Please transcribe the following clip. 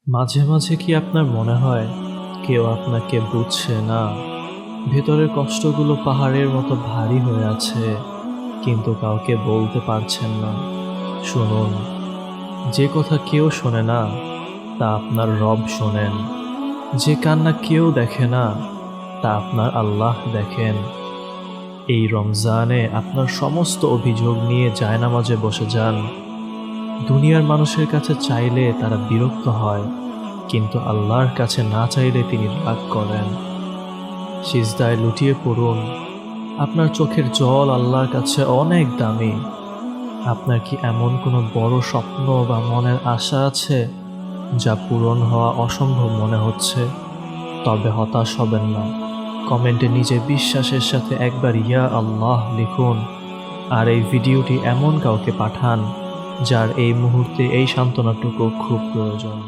মাঝে মাঝে কি আপনার মনে হয় কেউ আপনাকে বুঝছে না? ভেতরের কষ্টগুলো পাহাড়ের মতো ভারী হয়ে আছে, কিন্তু কাউকে বলতে পারছেন না। শুনুন, যে কথা কেউ শোনে না তা আপনার রব শোনেন। যে কান্না কেউ দেখে না তা আপনার আল্লাহ দেখেন। এই রমজানে আপনার সমস্ত অভিযোগ নিয়ে জায়নামাজে বসে যান। দুনিয়ার মানুষের কাছে চাইলে তারা বিরক্ত হয়, কিন্তু আল্লাহর কাছে না চাইলে তিনি রাগ করেন। সিজদায় লুটিয়ে পড়ুন। আপনার চোখের জল আল্লাহর কাছে অনেক দামি। আপনার কি এমন কোনো বড় স্বপ্ন বা মনের আশা আছে যা পূরণ হওয়া অসম্ভব মনে হচ্ছে? তবে হতাশ হবেন না। কমেন্টে নিজের বিশ্বাসের সাথে একবার ইয়া আল্লাহ লিখুন, আর এই ভিডিওটি এমন কাউকে পাঠান যার এই মুহূর্তে এই সান্ত্বনাটুকু খুব প্রয়োজন।